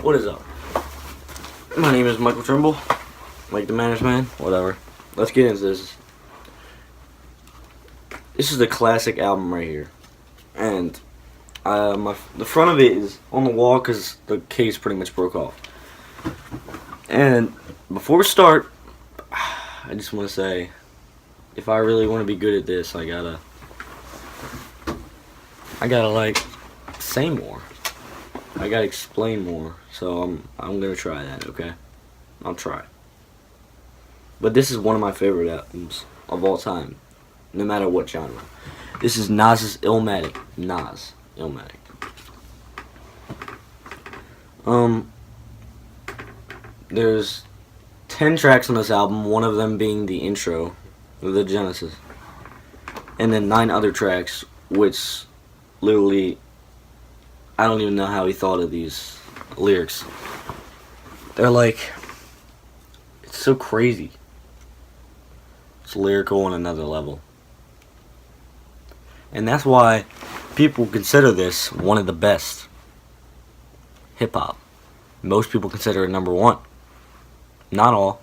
What is up? My name is Michael Trimble, like the management, whatever. Let's get into this. This is the classic album right here, and the front of it is on the wall because the case pretty much broke off. And before we start, I just want to say, if I really want to be good at this, I gotta like say more. I gotta explain more. So I'm gonna try that. Okay, I'll try. But this is one of my favorite albums of all time, no matter what genre. This is Nas's Illmatic. Illmatic. There's 10 tracks on this album, one of them being the intro, the Genesis, and then 9 other tracks, which literally, I don't even know how he thought of these lyrics. They're like, it's so crazy. It's lyrical on another level. And that's why people consider this one of the best hip-hop. Most people consider it number 1. Not all.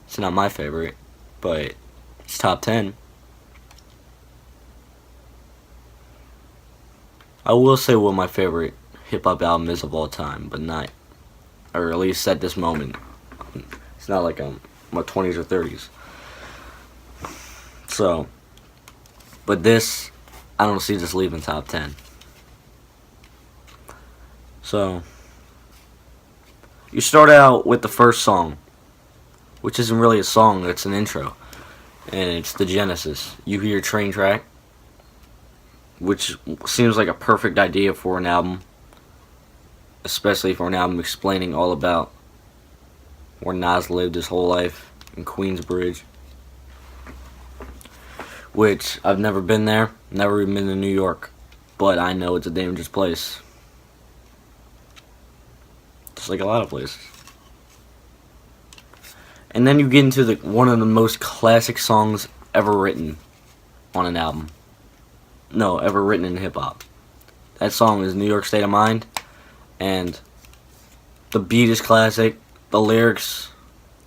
It's not my favorite, but it's top 10. I will say what my favorite hip-hop album is of all time, but not, or at least at this moment. It's not like I'm in my 20s or 30s. So, but this, I don't see this leaving top 10. So, you start out with the first song, which isn't really a song, it's an intro. And it's the Genesis. You hear Train Track, which seems like a perfect idea for an album, especially for an album explaining all about where Nas lived his whole life in Queensbridge, which I've never been there, never even been to New York, but I know it's a dangerous place, just like a lot of places. And then you get into one of the most classic songs ever written on an album. No, ever written in hip-hop. That song is New York State of Mind, and the beat is classic. The lyrics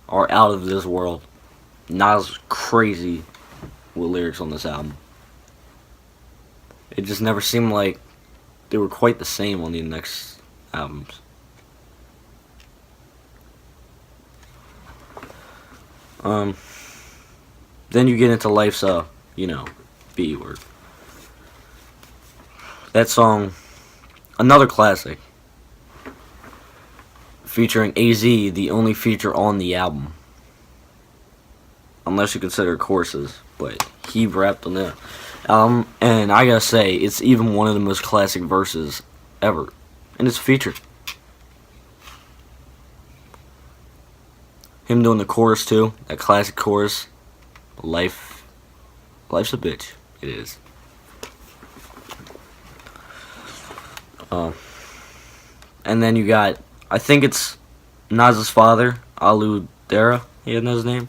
are out of this world. Nas crazy with lyrics on this album. It just never seemed like they were quite the same on the next albums. Then you get into Life's a, B word. That song, another classic, featuring AZ, the only feature on the album, unless you consider choruses, but he rapped on the album, and I gotta say, it's even one of the most classic verses ever, and it's featured. Him doing the chorus too, that classic chorus, life's a bitch, it is. And then you got, I think it's Nas's father, Alu Dara, he had his name.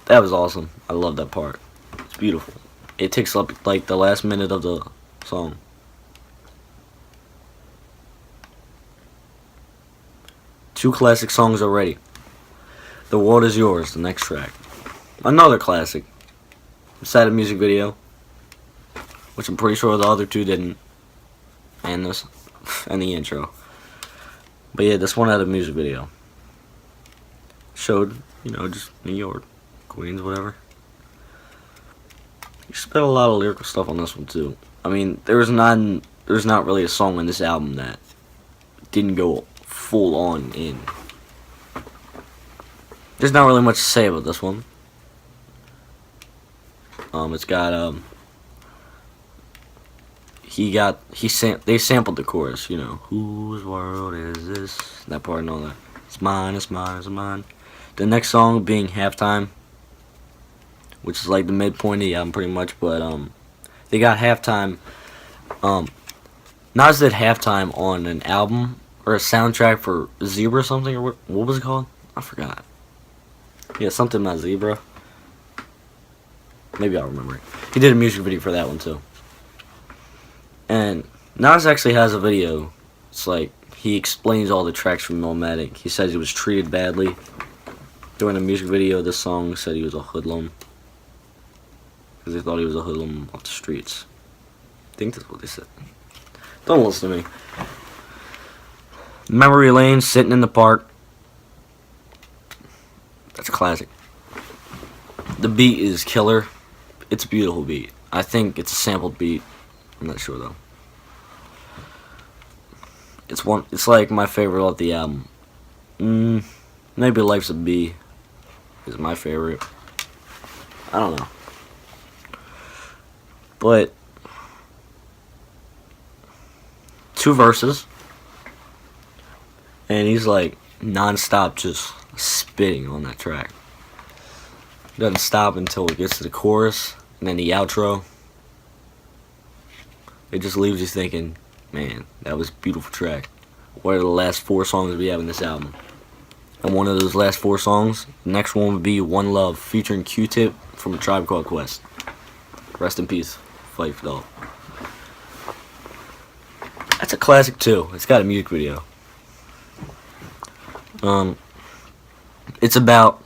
That was awesome. I love that part. It's beautiful. It takes up like the last minute of the song. Two classic songs already. The World Is Yours, the next track. Another classic. It's had a music video, which I'm pretty sure the other two didn't. And this, and the intro. But yeah, this one had a music video. Showed, just New York, Queens, whatever. You spent a lot of lyrical stuff on this one too. I mean, there's not really a song on this album that didn't go full on in. There's not really much to say about this one. It's got they sampled the chorus, whose world is this? That part and all that. It's mine, it's mine, it's mine. The next song being Halftime, which is like the midpoint of the album pretty much, but they got Halftime. Nas did Halftime on an album or a soundtrack for Zebra or something, or what was it called? I forgot. Yeah, something about Zebra. Maybe I'll remember it. He did a music video for that one too. And Nas actually has a video. It's like he explains all the tracks from Illmatic. He says he was treated badly. During the music video, this song said he was a hoodlum. Because they thought he was a hoodlum off the streets. I think that's what they said. Don't listen to me. Memory Lane, Sitting in the Park. That's a classic. The beat is killer. It's a beautiful beat. I think it's a sampled beat. I'm not sure though. It's like my favorite off the album. Maybe Life's a B is my favorite. I don't know. But 2 verses. And he's like non-stop just spitting on that track. Doesn't stop until it gets to the chorus and then the outro. It just leaves you thinking, man, that was a beautiful track. What are the last 4 songs we have in this album? And one of those last 4 songs, the next one would be One Love featuring Q-Tip from A Tribe Called Quest. Rest in peace, Phife Dawg. That's a classic too. It's got a music video. It's about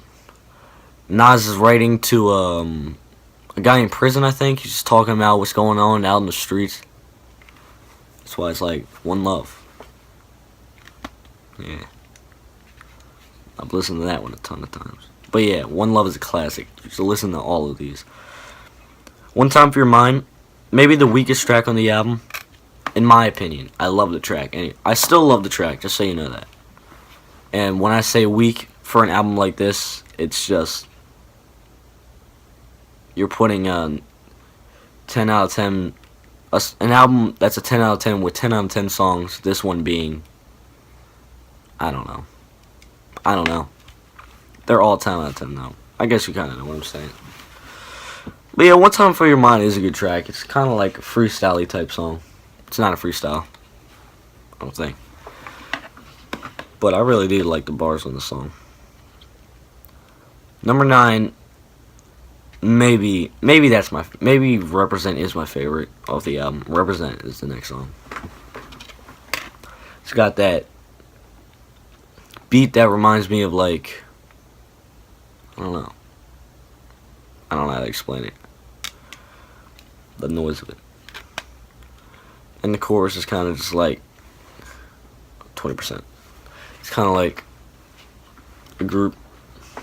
Nas is writing to a guy in prison, I think. He's just talking about what's going on out in the streets. That's why it's like One Love. Yeah. I've listened to that one a ton of times. But yeah, One Love is a classic. You should listen to all of these. One Time for Your Mind, maybe the weakest track on the album, in my opinion. I love the track. And I still love the track, just so you know that. And when I say weak for an album like this, it's just you're putting a 10 out of 10, an album that's a 10 out of 10 with 10 out of 10 songs, this one being, I don't know. They're all 10 out of 10 though. I guess you kind of know what I'm saying. But yeah, One Time for Your Mind is a good track. It's kind of like a freestyle-y type song. It's not a freestyle, I don't think. But I really did like the bars on the song. Number 9, maybe Represent is my favorite off the album. Represent is the next song. It's got that beat that reminds me of like, I don't know how to explain it. The noise of it. And the chorus is kind of just like 20%. It's kind of like a group,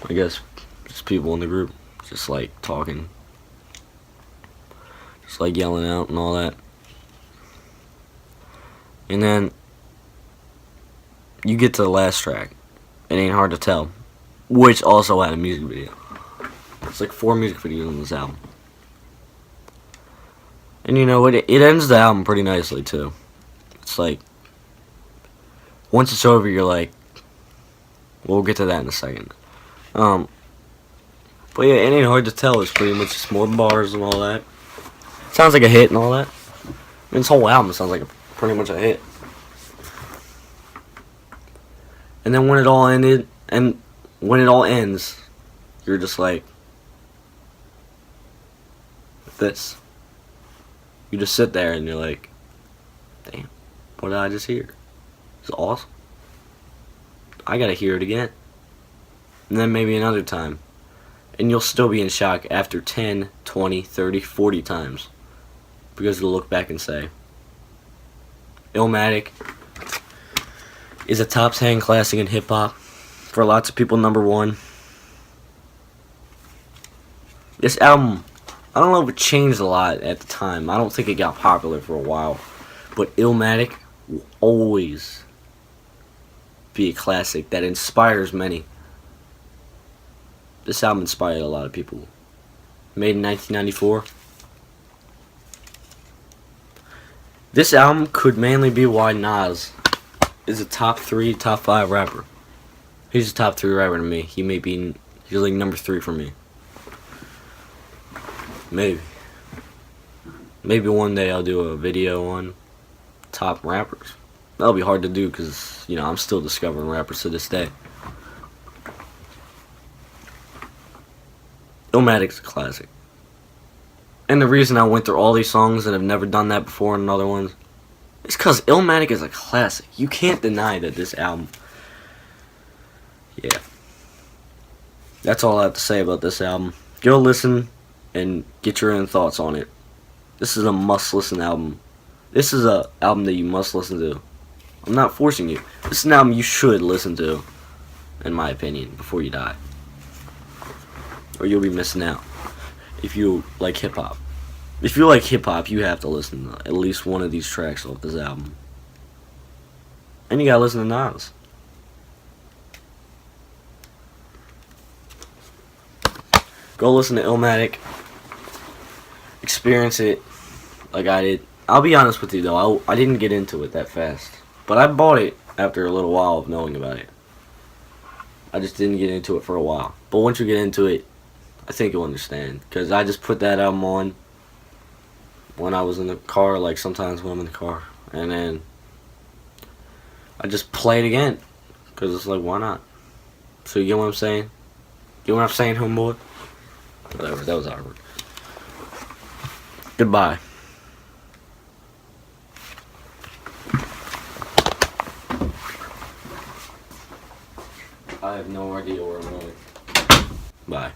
I guess, just people in the group, just like talking, just like yelling out and all that. And then you get to the last track, It Ain't Hard to Tell, which also had a music video. It's like 4 music videos on this album. And you know, it ends the album pretty nicely too. It's like, once it's over, you're like, we'll get to that in a second. But yeah, It Ain't Hard to Tell is pretty much just more bars and all that. Sounds like a hit and all that. I mean, this whole album sounds like pretty much a hit. And then when it all ends, you're just like, this. You just sit there and you're like, damn, what did I just hear? It's awesome. I gotta hear it again. And then maybe another time. And you'll still be in shock after 10, 20, 30, 40 times. Because you'll look back and say, Illmatic is a top 10 classic in hip-hop. For lots of people, number 1. This album, I don't know if it changed a lot at the time. I don't think it got popular for a while. But Illmatic will always be a classic that inspires many. This album inspired a lot of people. Made in 1994. This album could mainly be why Nas is a top 3, top 5 rapper. He's a top 3 rapper to me. He's like number 3 for me. Maybe one day I'll do a video on top rappers. That'll be hard to do because, you know, I'm still discovering rappers to this day. Illmatic's a classic. And the reason I went through all these songs and have never done that before in other ones It's because Illmatic is a classic. You can't deny that this album... Yeah. That's all I have to say about this album. Go listen and get your own thoughts on it. This is a must-listen album. This is a album that you must listen to. I'm not forcing you. This is an album you should listen to, in my opinion, before you die. Or you'll be missing out. If you like hip-hop. If you like hip-hop, you have to listen to at least one of these tracks off this album. And you gotta listen to Nas. Go listen to Illmatic. Experience it like I did. I'll be honest with you though, I didn't get into it that fast. But I bought it after a little while of knowing about it. I just didn't get into it for a while. But once you get into it, I think you'll understand. Because I just put that album on when I was in the car, like sometimes when I'm in the car. And then I just play it again. Because it's like, why not? So you get what I'm saying? You get what I'm saying, homeboy? Whatever, that was awkward. Goodbye. I have no idea where I'm going. Bye.